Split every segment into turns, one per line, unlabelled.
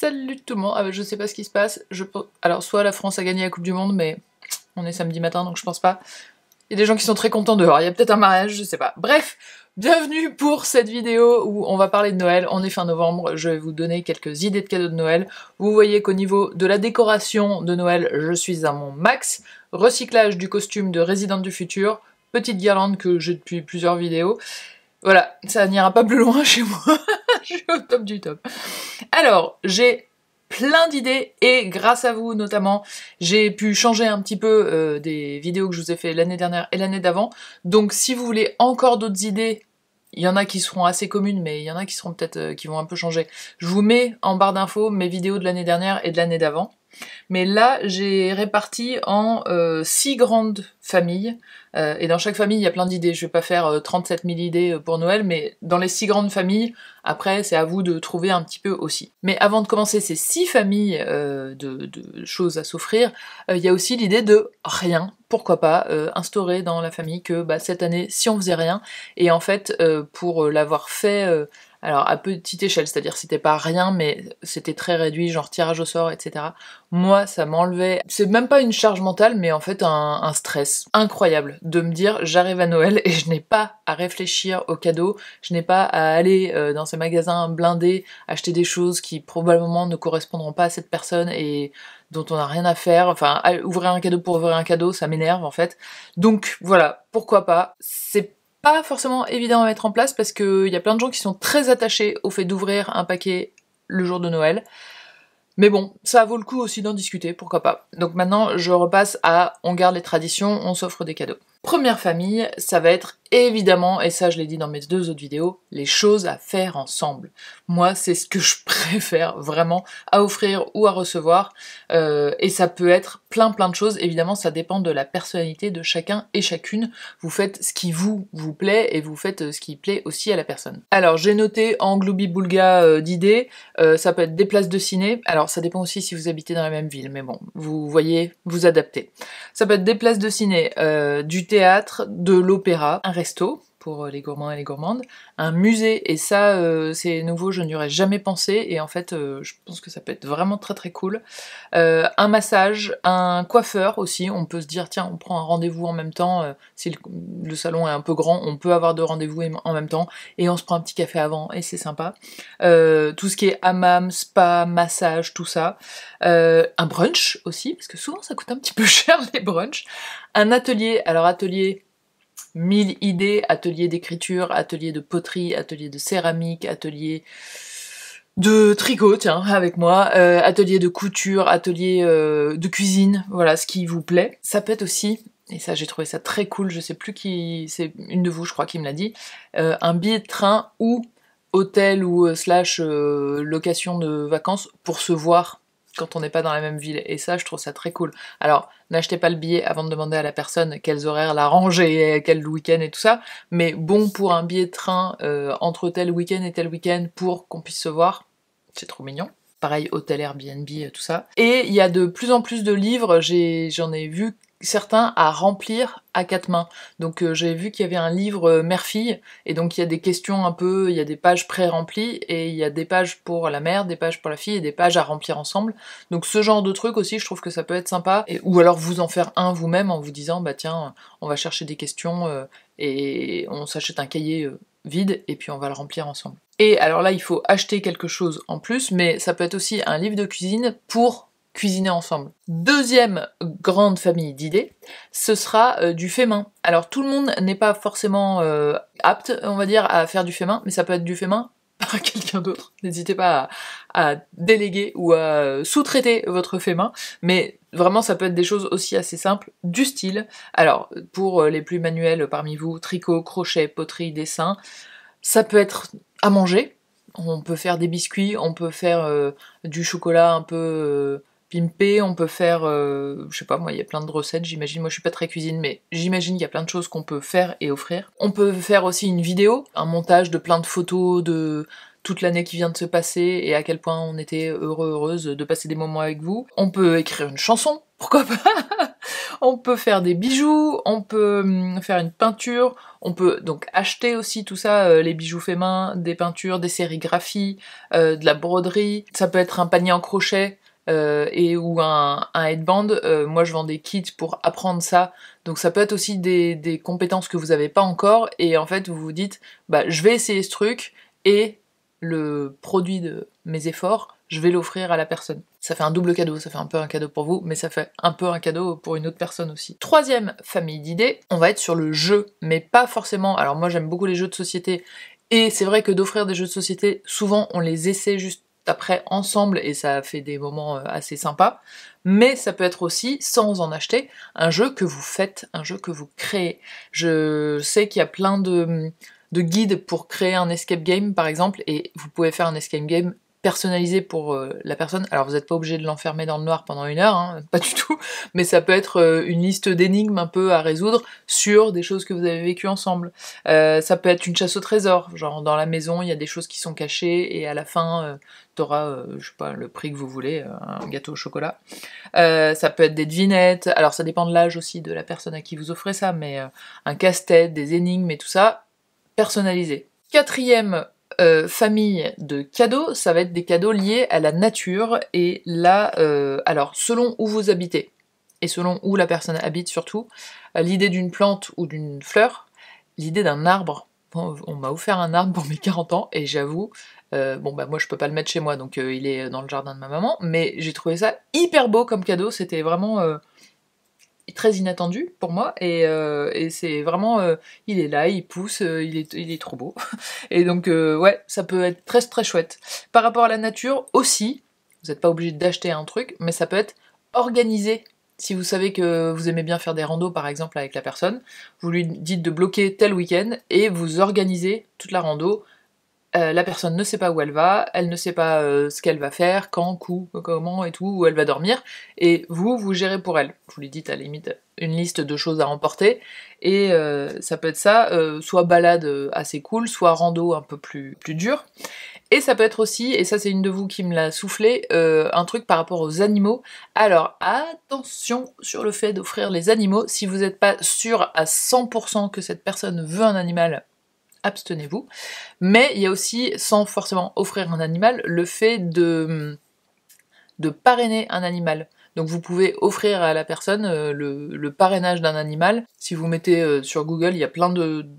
Salut tout le monde. Je sais pas ce qui se passe. Alors soit la France a gagné la Coupe du Monde, mais on est samedi matin donc je pense pas. Il y a des gens qui sont très contents dehors. Il y a peut-être un mariage, je sais pas. Bref, bienvenue pour cette vidéo où on va parler de Noël. On est fin novembre. Je vais vous donner quelques idées de cadeaux de Noël. Vous voyez qu'au niveau de la décoration de Noël, je suis à mon max. Recyclage du costume de Résidente du Futur. Petite guirlande que j'ai depuis plusieurs vidéos. Voilà, ça n'ira pas plus loin chez moi. Je suis au top du top. Alors, j'ai plein d'idées et grâce à vous notamment, j'ai pu changer un petit peu des vidéos que je vous ai fait l'année dernière et l'année d'avant. Donc si vous voulez encore d'autres idées, il y en a qui seront assez communes, mais il y en a qui seront peut-être qui vont un peu changer. Je vous mets en barre d'infos mes vidéos de l'année dernière et de l'année d'avant. Mais là, j'ai réparti en 6 grandes familles, et dans chaque famille, il y a plein d'idées. Je vais pas faire 37 000 idées pour Noël, mais dans les 6 grandes familles, après, c'est à vous de trouver un petit peu aussi. Mais avant de commencer ces 6 familles de choses à s'offrir, il y a aussi l'idée de rien. Pourquoi pas instaurer dans la famille que cette année, si on faisait rien, et en fait, pour l'avoir fait... alors à petite échelle, c'est-à-dire c'était pas rien, mais c'était très réduit, genre tirage au sort, etc. Moi, ça m'enlevait... C'est même pas une charge mentale, mais en fait un stress incroyable de me dire j'arrive à Noël et je n'ai pas à réfléchir aux cadeaux, je n'ai pas à aller dans ces magasins blindés, acheter des choses qui probablement ne correspondront pas à cette personne et dont on n'a rien à faire. Enfin, ouvrir un cadeau pour ouvrir un cadeau, ça m'énerve en fait. Donc voilà, pourquoi pas. C'est pas forcément évident à mettre en place parce qu'il y a plein de gens qui sont très attachés au fait d'ouvrir un paquet le jour de Noël. Mais bon, ça vaut le coup aussi d'en discuter, pourquoi pas. Donc maintenant, je repasse à on garde les traditions, on s'offre des cadeaux. Première famille, ça va être évidemment, et ça je l'ai dit dans mes 2 autres vidéos, les choses à faire ensemble. Moi, c'est ce que je préfère vraiment à offrir ou à recevoir, et ça peut être plein de choses. Évidemment, ça dépend de la personnalité de chacun et chacune. Vous faites ce qui vous plaît et vous faites ce qui plaît aussi à la personne. Alors, j'ai noté en gloubi-boulga d'idées, ça peut être des places de ciné. Alors, ça dépend aussi si vous habitez dans la même ville, mais bon, vous voyez, vous adaptez. Ça peut être des places de ciné, du théâtre, de l'opéra, un resto pour les gourmands et les gourmandes, un musée, et ça c'est nouveau, je n'y aurais jamais pensé, et en fait je pense que ça peut être vraiment très cool. Un massage, un coiffeur aussi, on peut se dire tiens on prend un rendez-vous en même temps, si le salon est un peu grand, on peut avoir 2 rendez-vous en même temps, et on se prend un petit café avant, et c'est sympa. Tout ce qui est hammam, spa, massage, tout ça. Un brunch aussi, parce que souvent ça coûte un petit peu cher les brunchs. Un atelier, alors atelier... 1000 idées, atelier d'écriture, atelier de poterie, atelier de céramique, atelier de tricot, tiens, avec moi, atelier de couture, atelier de cuisine, voilà, ce qui vous plaît. Ça peut être aussi, et ça j'ai trouvé ça très cool, je sais plus qui, c'est une de vous je crois qui me l'a dit, un billet de train ou hôtel ou slash location de vacances pour se voir quand on n'est pas dans la même ville, et ça je trouve ça très cool. Alors n'achetez pas le billet avant de demander à la personne quels horaires l'arrangent et quel week-end et tout ça, mais bon pour un billet de train entre tel week-end et tel week-end pour qu'on puisse se voir, c'est trop mignon. Pareil, hôtel, Airbnb, tout ça. Et il y a de plus en plus de livres, j'en ai vu certains à remplir à 4 mains. Donc j'ai vu qu'il y avait un livre mère-fille, et donc il y a des questions un peu, il y a des pages pré-remplies, et il y a des pages pour la mère, des pages pour la fille, et des pages à remplir ensemble. Donc ce genre de truc aussi, je trouve que ça peut être sympa. Ou alors vous en faire un vous-même en vous disant, bah tiens, on va chercher des questions, et on s'achète un cahier vide, et puis on va le remplir ensemble. Et alors là, il faut acheter quelque chose en plus, mais ça peut être aussi un livre de cuisine pour cuisiner ensemble. Deuxième grande famille d'idées, ce sera du fait main. Alors tout le monde n'est pas forcément apte, on va dire, à faire du fait main, mais ça peut être du fait main par quelqu'un d'autre. N'hésitez pas à déléguer ou à sous-traiter votre fait main, mais vraiment ça peut être des choses aussi assez simples, du style. Alors pour les plus manuels parmi vous, tricot, crochet, poterie, dessin, ça peut être à manger. On peut faire des biscuits, on peut faire du chocolat un peu pimpé, on peut faire, je sais pas moi, il y a plein de recettes, j'imagine, moi je suis pas très cuisine, mais j'imagine qu'il y a plein de choses qu'on peut faire et offrir. On peut faire aussi une vidéo, un montage de plein de photos de toute l'année qui vient de se passer et à quel point on était heureuse de passer des moments avec vous. On peut écrire une chanson, pourquoi pas. On peut faire des bijoux, on peut faire une peinture, on peut donc acheter aussi tout ça, les bijoux faits main, des peintures, des sérigraphies, de la broderie. Ça peut être un panier en crochet et ou un headband. Moi je vends des kits pour apprendre ça, donc ça peut être aussi des compétences que vous avez pas encore, et en fait vous vous dites bah je vais essayer ce truc, et le produit de mes efforts, je vais l'offrir à la personne. Ça fait un double cadeau, ça fait un peu un cadeau pour vous, mais ça fait un peu un cadeau pour une autre personne aussi. Troisième famille d'idées, on va être sur le jeu, mais pas forcément... Alors moi j'aime beaucoup les jeux de société, et c'est vrai que d'offrir des jeux de société, souvent on les essaie juste après ensemble, et ça fait des moments assez sympas, mais ça peut être aussi, sans en acheter, un jeu que vous faites, un jeu que vous créez. Je sais qu'il y a plein de guides pour créer un escape game par exemple, et vous pouvez faire un escape game personnalisé pour la personne. Alors vous n'êtes pas obligé de l'enfermer dans le noir pendant 1 heure, hein, pas du tout, mais ça peut être une liste d'énigmes un peu à résoudre sur des choses que vous avez vécues ensemble. Ça peut être une chasse au trésor, genre dans la maison il y a des choses qui sont cachées et à la fin t'auras, je sais pas, le prix que vous voulez, un gâteau au chocolat. Ça peut être des devinettes, alors ça dépend de l'âge aussi de la personne à qui vous offrez ça, mais un casse-tête, des énigmes et tout ça, personnalisé. Quatrième famille de cadeaux, ça va être des cadeaux liés à la nature, et là, alors selon où vous habitez, et selon où la personne habite surtout, l'idée d'une plante ou d'une fleur, l'idée d'un arbre. Bon, on m'a offert un arbre pour mes 40 ans, et j'avoue, bon bah moi je peux pas le mettre chez moi, donc il est dans le jardin de ma maman, mais j'ai trouvé ça hyper beau comme cadeau, c'était vraiment... très inattendu pour moi, et c'est vraiment il est là, il pousse, il est trop beau. Et donc ouais, ça peut être très très chouette. Par rapport à la nature aussi, vous n'êtes pas obligé d'acheter un truc, mais ça peut être organisé. Si vous savez que vous aimez bien faire des randos par exemple avec la personne, vous lui dites de bloquer tel week-end et vous organisez toute la rando. La personne ne sait pas où elle ne sait pas ce qu'elle va faire, quand, comment et tout, où elle va dormir, et vous gérez pour elle. Vous lui dites à la limite une liste de choses à emporter, et ça peut être ça, soit balade assez cool, soit rando un peu plus dur. Et ça peut être aussi, et ça c'est une de vous qui me l'a soufflé, un truc par rapport aux animaux. Alors attention sur le fait d'offrir les animaux, si vous n'êtes pas sûr à 100% que cette personne veut un animal, abstenez-vous. Mais il y a aussi, sans forcément offrir un animal, le fait de parrainer un animal. Donc vous pouvez offrir à la personne le parrainage d'un animal. Si vous mettez sur Google, il y a plein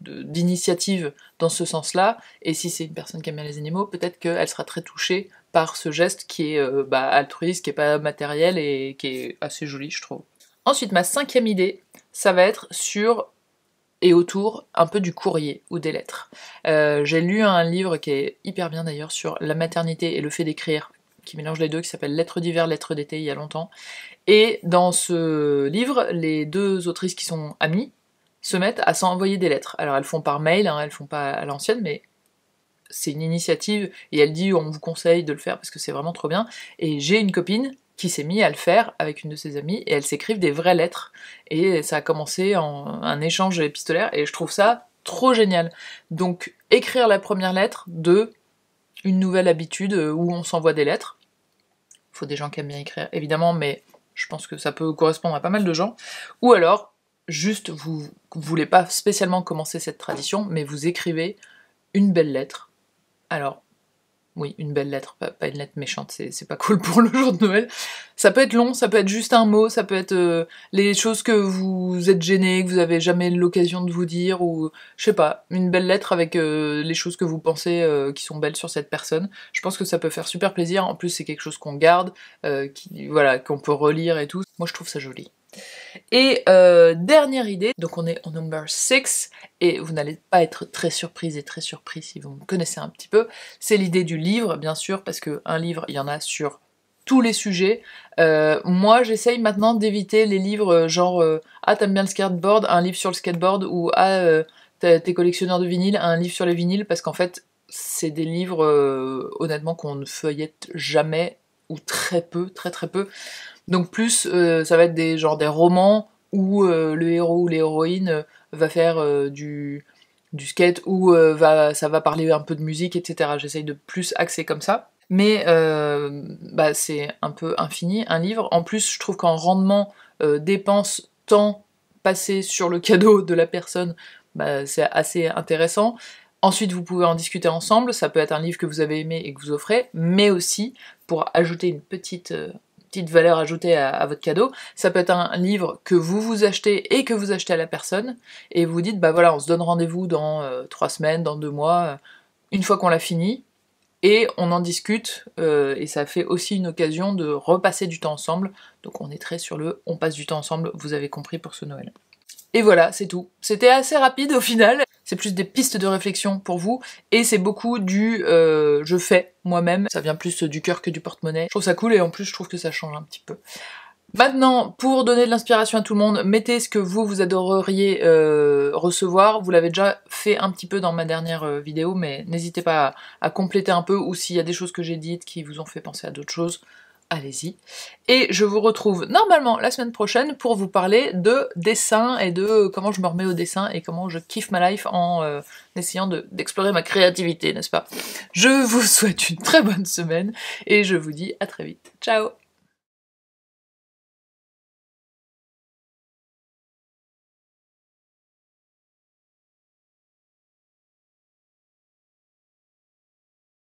d'initiatives dans ce sens-là, et si c'est une personne qui aime bien les animaux, peut-être qu'elle sera très touchée par ce geste qui est altruiste, qui est pas matériel et qui est assez joli, je trouve. Ensuite, ma cinquième idée, ça va être sur et autour un peu du courrier ou des lettres. J'ai lu un livre qui est hyper bien d'ailleurs sur la maternité et le fait d'écrire, qui mélange les deux, qui s'appelle Lettres d'hiver, lettres d'été, il y a longtemps. Et dans ce livre, les deux autrices qui sont amies se mettent à s'envoyer des lettres. Alors elles font par mail, hein, elles font pas à l'ancienne, mais c'est une initiative, et elle dit on vous conseille de le faire parce que c'est vraiment trop bien. Et j'ai une copine qui s'est mise à le faire avec une de ses amies, et elles s'écrivent des vraies lettres, et ça a commencé en un échange épistolaire, et je trouve ça trop génial. Donc écrire la première lettre de une nouvelle habitude où on s'envoie des lettres. Il faut des gens qui aiment bien écrire évidemment, mais je pense que ça peut correspondre à pas mal de gens. Ou alors juste vous voulez pas spécialement commencer cette tradition, mais vous écrivez une belle lettre. Alors oui, une belle lettre, pas une lettre méchante, c'est pas cool pour le jour de Noël. Ça peut être long, ça peut être juste un mot, ça peut être les choses que vous êtes gêné, que vous avez jamais l'occasion de vous dire, ou je sais pas, une belle lettre avec les choses que vous pensez qui sont belles sur cette personne. Je pense que ça peut faire super plaisir, en plus c'est quelque chose qu'on garde, voilà, qu'on peut relire et tout. Moi je trouve ça joli. Et dernière idée, donc on est en number 6, et vous n'allez pas être très surprise et très surpris si vous me connaissez un petit peu, c'est l'idée du livre, bien sûr, parce qu'un livre, il y en a sur tous les sujets. Moi, j'essaye maintenant d'éviter les livres genre ah, t'aimes bien le skateboard, un livre sur le skateboard, ou ah, t'es collectionneur de vinyle, un livre sur les vinyles, parce qu'en fait, c'est des livres, honnêtement, qu'on ne feuillette jamais, ou très peu, très très peu. Donc plus ça va être des romans où le héros ou l'héroïne va faire du skate, ou ça va parler un peu de musique, etc. J'essaye de plus axer comme ça. Mais c'est un peu infini, un livre. En plus, je trouve qu'en rendement dépense, temps passé sur le cadeau de la personne, bah, c'est assez intéressant. Ensuite, vous pouvez en discuter ensemble, ça peut être un livre que vous avez aimé et que vous offrez, mais aussi, pour ajouter une petite valeur ajoutée à votre cadeau, ça peut être un livre que vous achetez et que vous achetez à la personne, et vous dites, bah voilà, on se donne rendez-vous dans 3 semaines, dans 2 mois, une fois qu'on l'a fini, et on en discute, et ça fait aussi une occasion de repasser du temps ensemble, donc on est très sur le « on passe du temps ensemble », vous avez compris pour ce Noël. Et voilà, c'est tout. C'était assez rapide au final, c'est plus des pistes de réflexion pour vous, et c'est beaucoup du je fais moi-même, ça vient plus du cœur que du porte-monnaie. Je trouve ça cool, et en plus je trouve que ça change un petit peu. Maintenant, pour donner de l'inspiration à tout le monde, mettez ce que vous adoreriez recevoir. Vous l'avez déjà fait un petit peu dans ma dernière vidéo, mais n'hésitez pas à compléter un peu, ou s'il y a des choses que j'ai dites qui vous ont fait penser à d'autres choses, allez-y. Et je vous retrouve normalement la semaine prochaine pour vous parler de dessin et de comment je me remets au dessin et comment je kiffe ma life en essayant d'explorer ma créativité, n'est-ce pas? Je vous souhaite une très bonne semaine et je vous dis à très vite. Ciao!